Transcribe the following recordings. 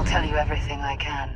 tell you everything I can.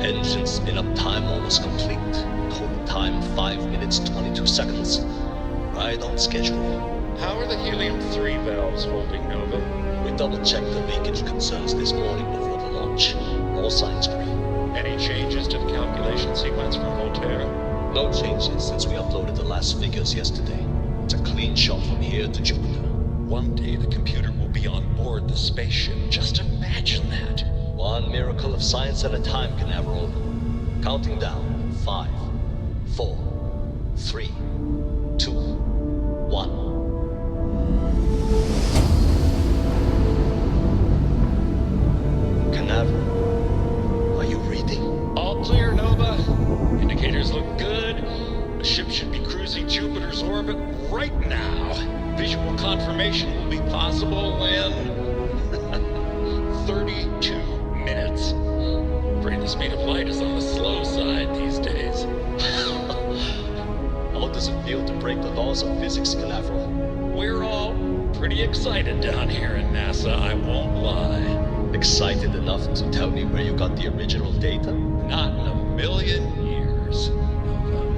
Engines in uptime almost complete. Total time 5 minutes 22 seconds. Right on schedule. How are the helium-3 valves holding, Nova? We double-checked the leakage concerns this morning before the launch. All signs green. Any changes to the calculation sequence from Voltaire? No changes since we uploaded the last figures yesterday. It's a clean shot from here to Jupiter. One day the computer will be on board the spaceship. Just imagine that. One miracle of science at a time, Canaveral. Counting down. 5, 4, 3, 2, 1. Canaveral, are you reading? All clear, Nova. Indicators look good. The ship should be cruising Jupiter's orbit right now. Visual confirmation will be possible in 32 minutes. Afraid the speed of light is on the slow side these days. How does it feel to break the laws of physics, Canaveral? We're all pretty excited down here in NASA, I won't lie. Excited enough to tell me where you got the original data? Not in a million years, Nova.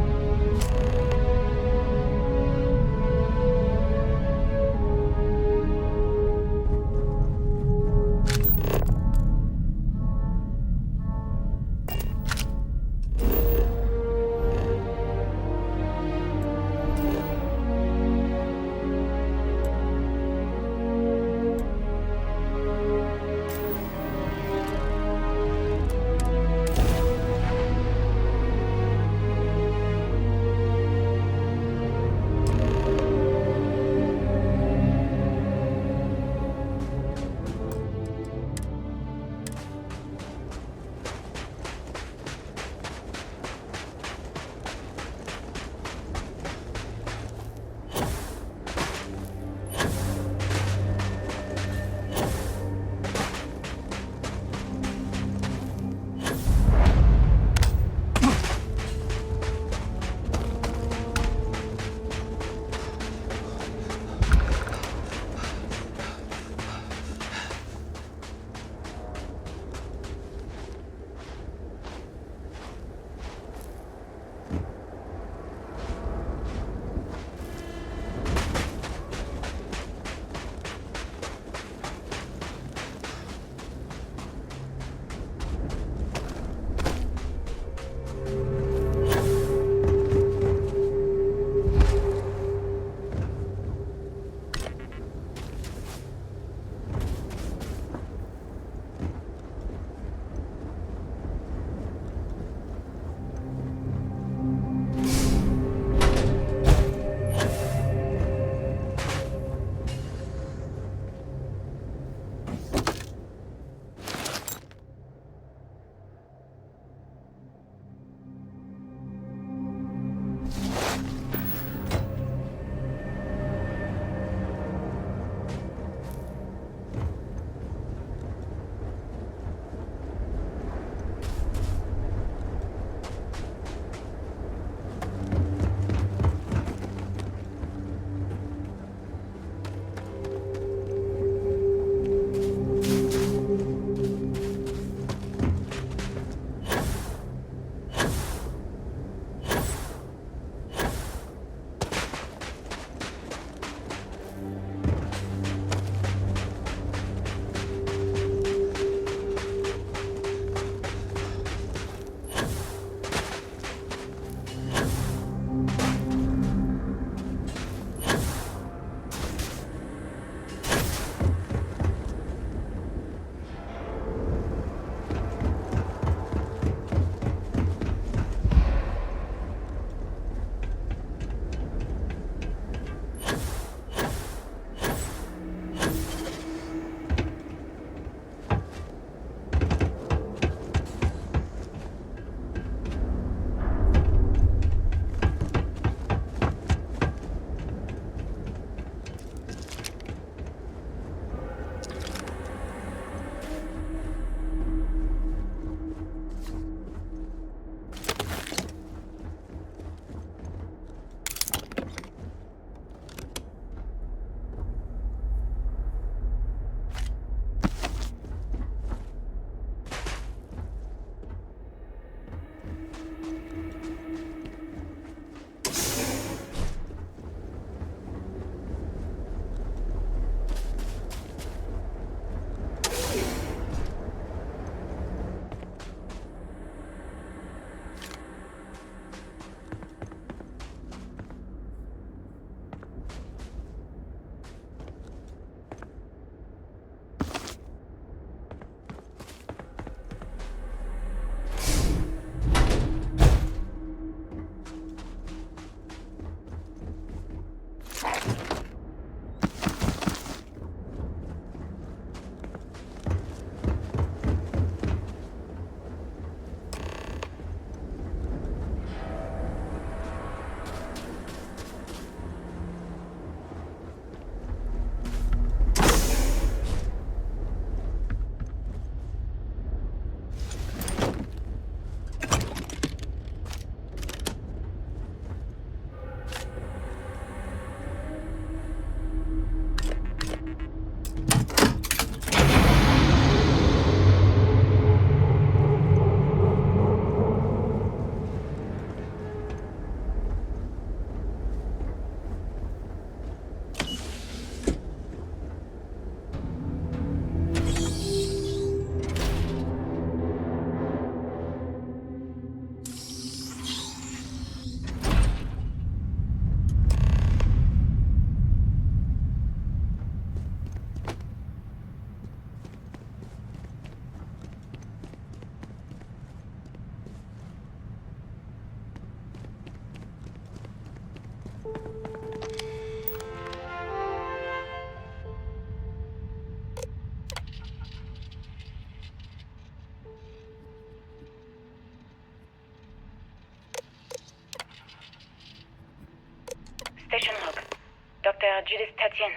Dr. Judith Tatienne.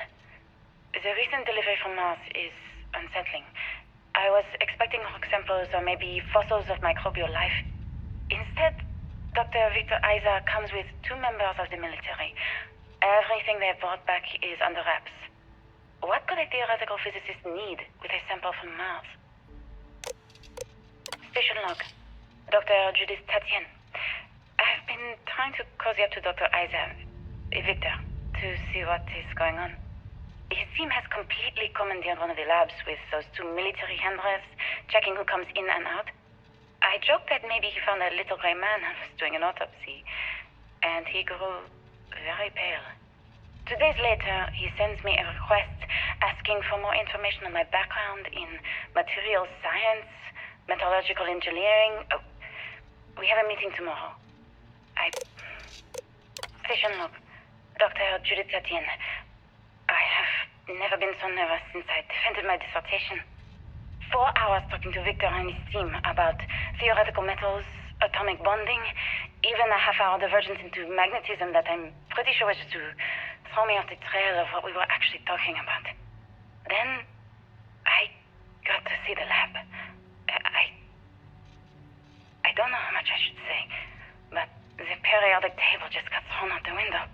The recent delivery from Mars is unsettling. I was expecting rock samples or maybe fossils of microbial life. Instead, Dr. Victor Aiza comes with 2 members of the military. Everything they brought back is under wraps. What could a theoretical physicist need with a sample from Mars? Station log. Dr. Judith Tatienne. I've been trying to cozy up to Dr. Aiza, Victor, to see what is going on. His team has completely commandeered one of the labs with those 2 military handrefs, checking who comes in and out. I joked that maybe he found a little gray man and was doing an autopsy, and he grew very pale. 2 days later, he sends me a request asking for more information on my background in materials science, metallurgical engineering. Oh, we have a meeting tomorrow. Station log. Dr. Judith Tatienne. I have never been so nervous since I defended my dissertation. 4 hours talking to Victor and his team about theoretical metals, atomic bonding, even a half-hour divergence into magnetism that I'm pretty sure was just to throw me off the trail of what we were actually talking about. Then, I got to see the lab. I don't know how much I should say, but the periodic table just got thrown out the window.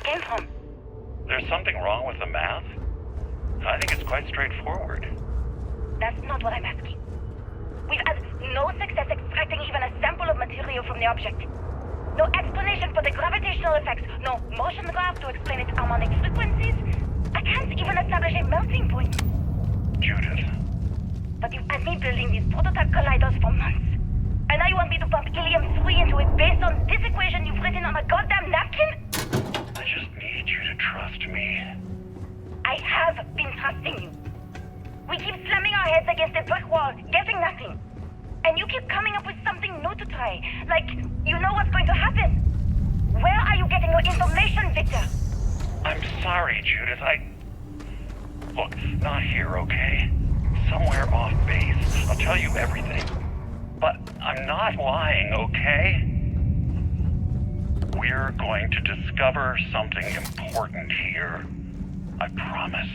Came from. There's something wrong with the math? I think it's quite straightforward. That's not what I'm asking. We've had no success extracting even a sample of material from the object. No explanation for the gravitational effects, no motion graph to explain its harmonic frequencies. I can't even establish a melting point. Judith. But you've had me building these prototype colliders for months. And now you want me to pump helium-3 into it based on this equation you've written on a goddamn napkin? I just need you to trust me. I have been trusting you. We keep slamming our heads against a brick wall, getting nothing. And you keep coming up with something new to try. Like, you know what's going to happen. Where are you getting your information, Victor? I'm sorry, Judith. Look, not here, okay? Somewhere off base. I'll tell you everything. But I'm not lying, okay? We're going to discover something important here. I promise.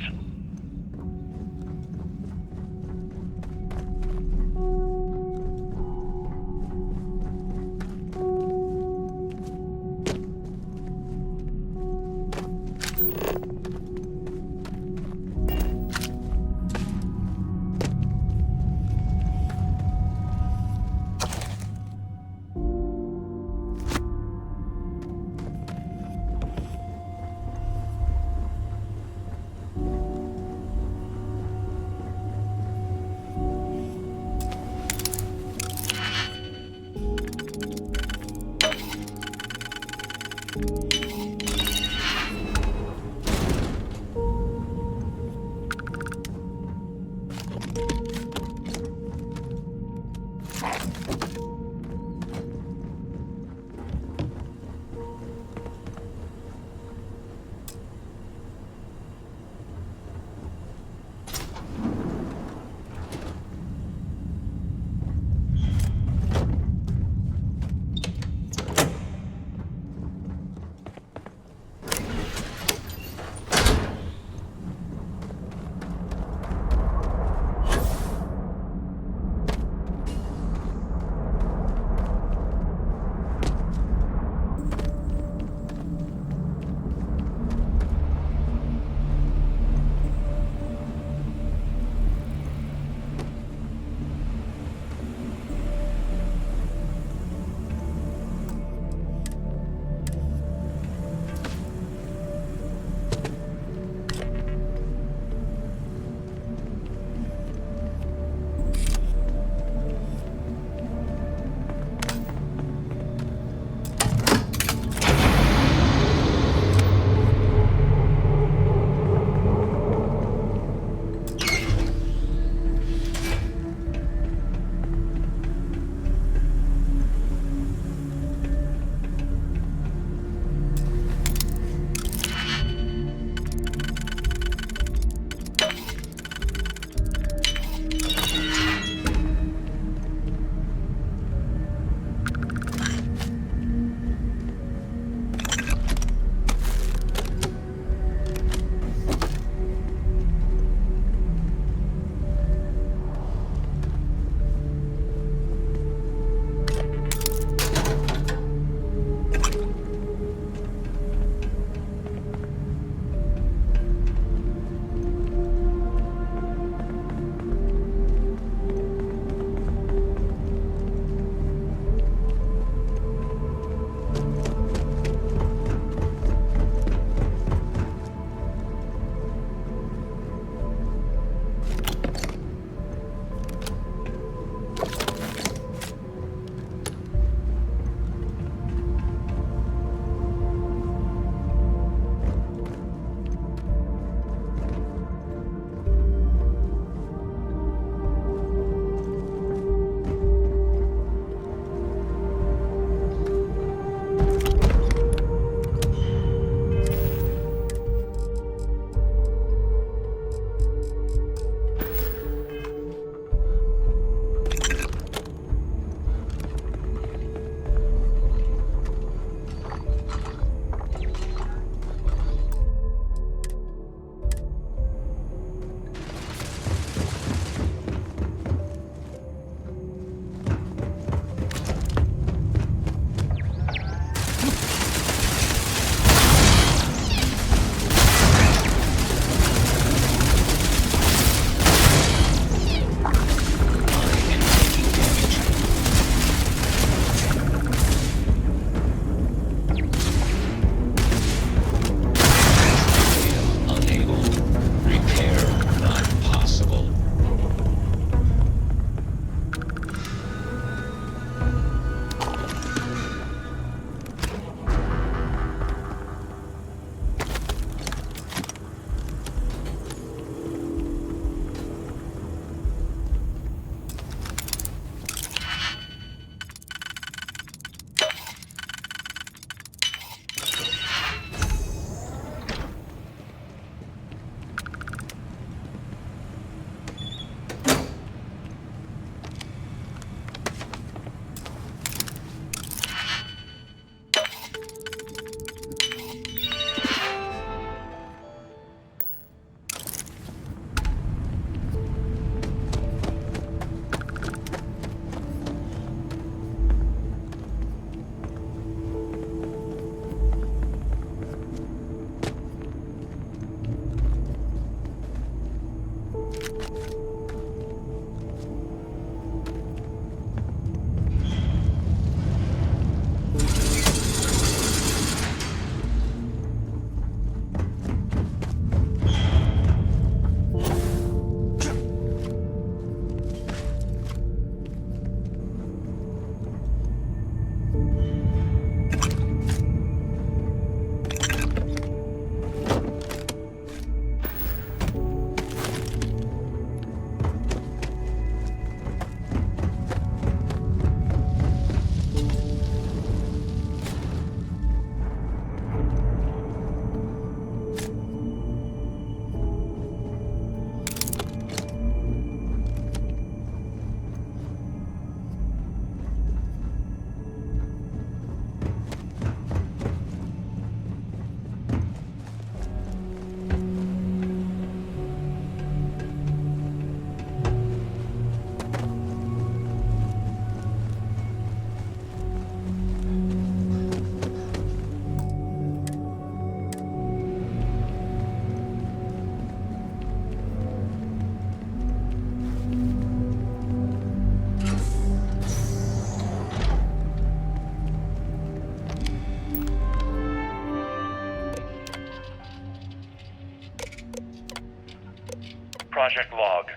Project log.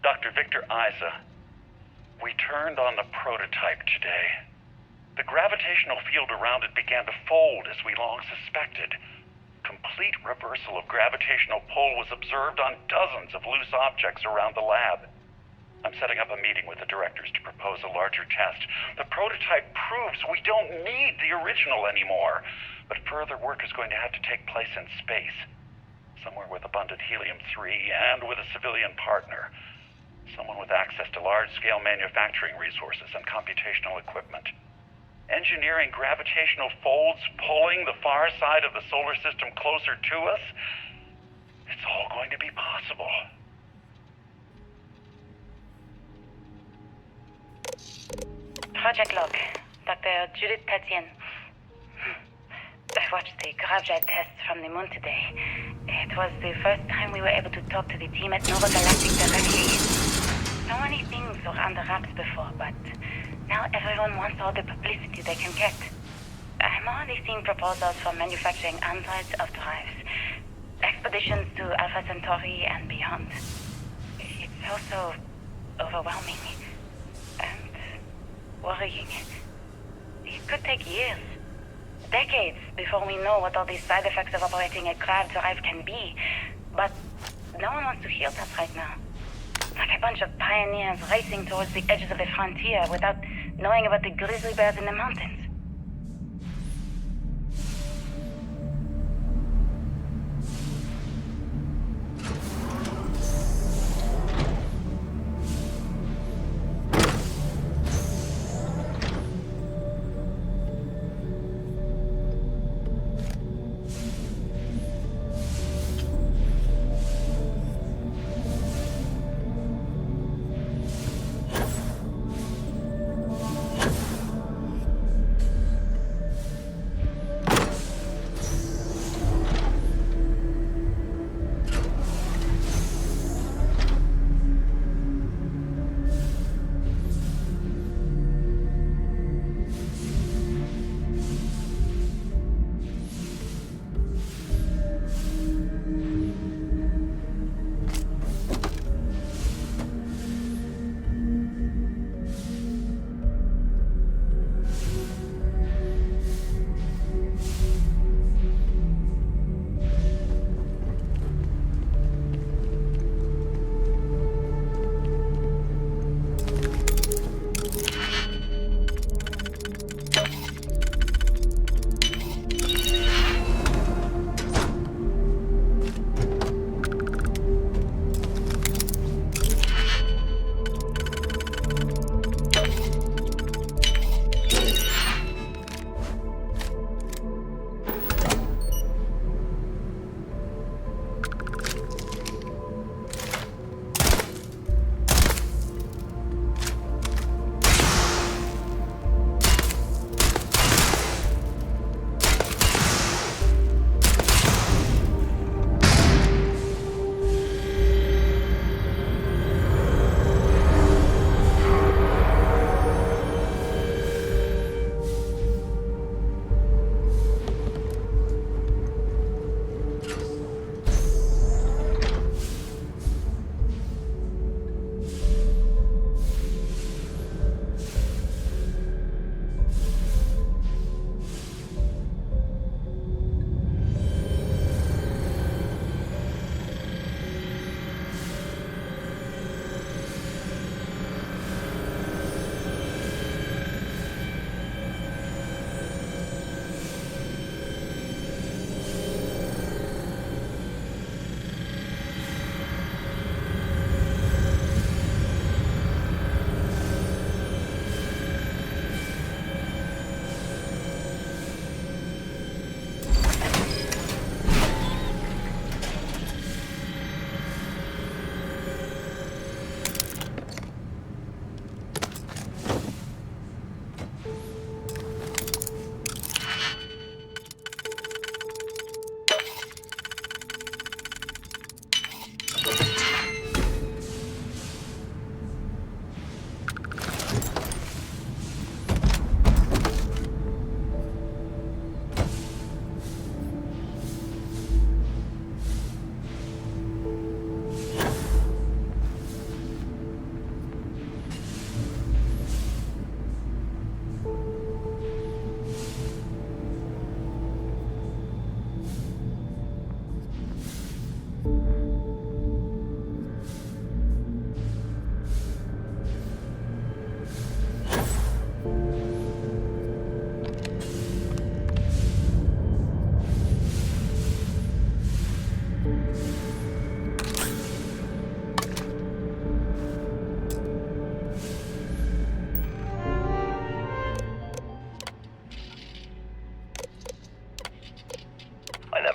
Dr. Victor Aiza. We turned on the prototype today. The gravitational field around it began to fold as we long suspected. Complete reversal of gravitational pull was observed on dozens of loose objects around the lab. I'm setting up a meeting with the directors to propose a larger test. The prototype proves we don't need the original anymore, but further work is going to have to take place in space. Somewhere with abundant helium-3 and with a civilian partner. Someone with access to large-scale manufacturing resources and computational equipment. Engineering gravitational folds pulling the far side of the solar system closer to us? It's all going to be possible. Project log. Dr. Judith Tatian. I watched the Grav tests from the moon today. It was the first time we were able to talk to the team at Galactic directly. So many things were under wraps before, but now everyone wants all the publicity they can get. I'm already seeing proposals for manufacturing androids of drives, expeditions to Alpha Centauri and beyond. It's also overwhelming and worrying. It could take years, decades, before we know what all these side effects of operating a Grav drive can be. But no one wants to hear that right now. Like a bunch of pioneers racing towards the edges of the frontier without knowing about the grizzly bears in the mountains.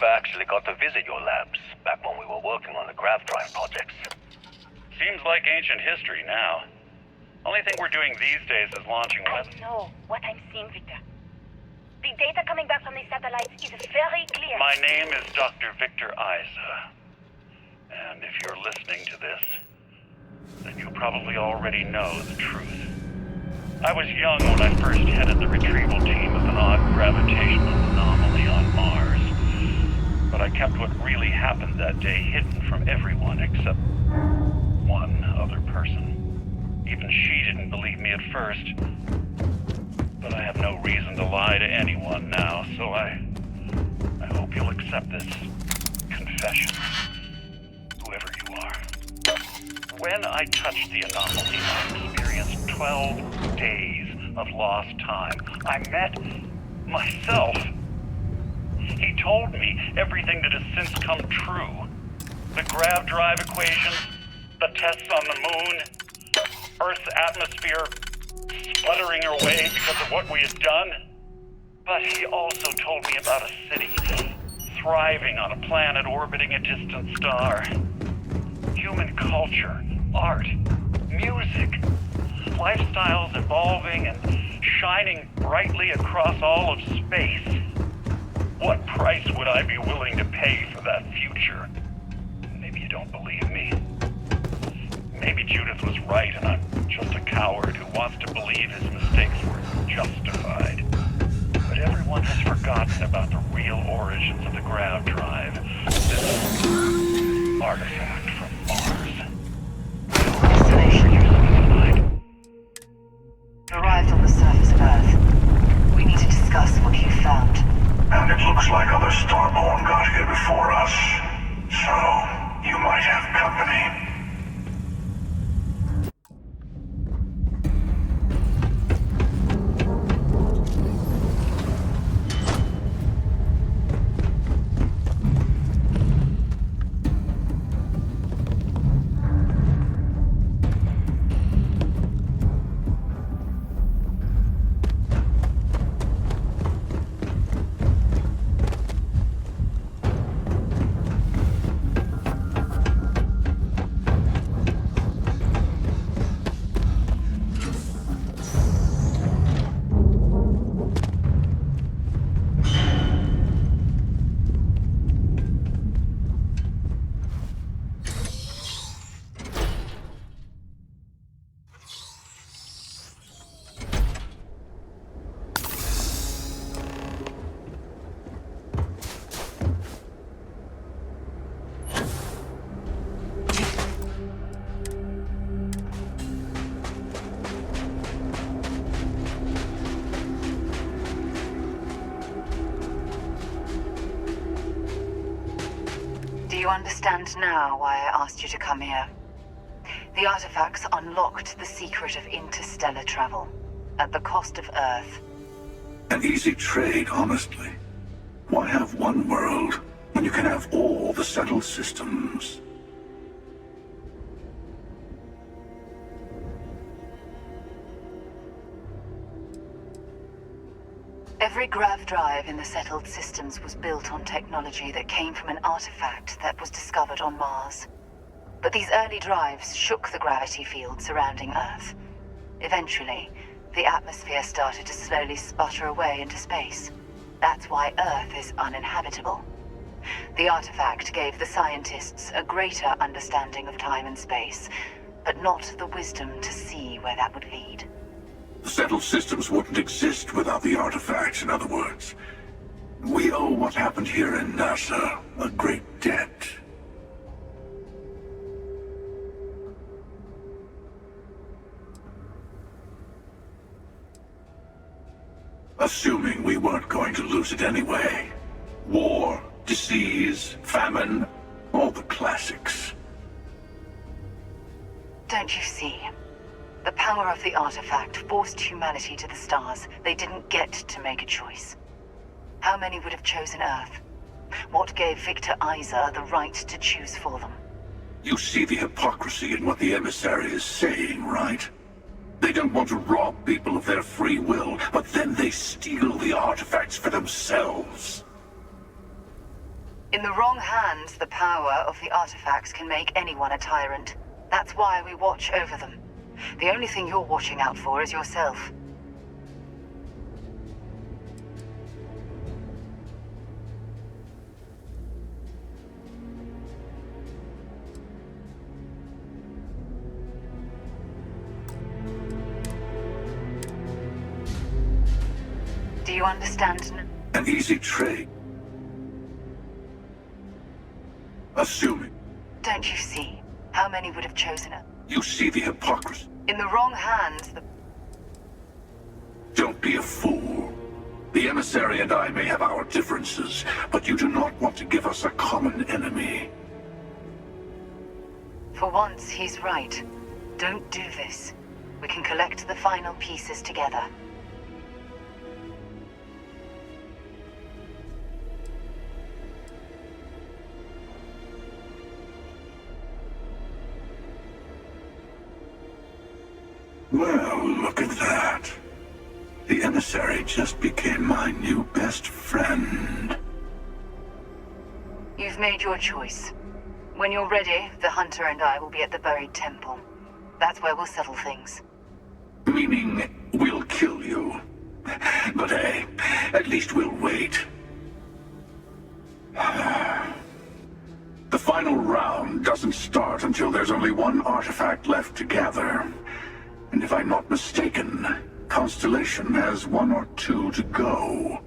actually got to visit your labs back when we were working on the Grav drive projects. Seems like ancient history now. Only thing we're doing these days is launching I know what I'm seeing, Victor. The data coming back from the satellites is very clear. My name is Dr. Victor Aiza. And if you're listening to this, then you probably already know the truth. I was young when I first headed the retrieval team of an odd gravitational anomaly on Mars. But I kept what really happened that day hidden from everyone except one other person. Even she didn't believe me at first. But I have no reason to lie to anyone now, so I hope you'll accept this confession, whoever you are. When I touched the anomaly, I experienced 12 days of lost time. I met myself. He told me everything that has since come true. The Grav drive equations, the tests on the moon, Earth's atmosphere sputtering away because of what we had done. But he also told me about a city thriving on a planet orbiting a distant star. Human culture, art, music, lifestyles evolving and shining brightly across all of space. What price would I be willing to pay for that future? Maybe you don't believe me. Maybe Judith was right and I'm just a coward who wants to believe his mistakes were justified. But everyone has forgotten about the real origins of the Grav drive. This artifact from Mars. Destination. Arrived on the surface of Earth. We need to discuss what you found. And it looks like other Starborn got here before us. So, you might have company. Do you understand now why I asked you to come here? The artifacts unlocked the secret of interstellar travel, at the cost of Earth. An easy trade, honestly. Why have one world when you can have all the settled systems? Every Grav drive in the settled systems was built on technology that came from an artifact that was discovered on Mars. But these early drives shook the gravity field surrounding Earth. Eventually, the atmosphere started to slowly sputter away into space. That's why Earth is uninhabitable. The artifact gave the scientists a greater understanding of time and space, but not the wisdom to see where that would lead. The settled systems wouldn't exist without the artifacts, in other words. We owe what happened here in NASA a great debt. Assuming we weren't going to lose it anyway. War, disease, famine, all the classics. Don't you see? The power of the artifact forced humanity to the stars. They didn't get to make a choice. How many would have chosen Earth? What gave Victor Aiza the right to choose for them? You see the hypocrisy in what the Emissary is saying, right? They don't want to rob people of their free will, but then they steal the artifacts for themselves. In the wrong hands, the power of the artifacts can make anyone a tyrant. That's why we watch over them. The only thing you're watching out for is yourself. Do you understand? An easy trade. Assuming. Don't you see? How many would have chosen it? You see the hypocrisy. In the wrong hands, the... Don't be a fool. The Emissary and I may have our differences, but you do not want to give us a common enemy. For once, he's right. Don't do this. We can collect the final pieces together. Well, look at that. The Emissary just became my new best friend. You've made your choice. When you're ready, the Hunter and I will be at the buried temple. That's where we'll settle things. Meaning, we'll kill you. But hey, at least we'll wait. The final round doesn't start until there's only one artifact left to gather. And if I'm not mistaken, Constellation has one or two to go.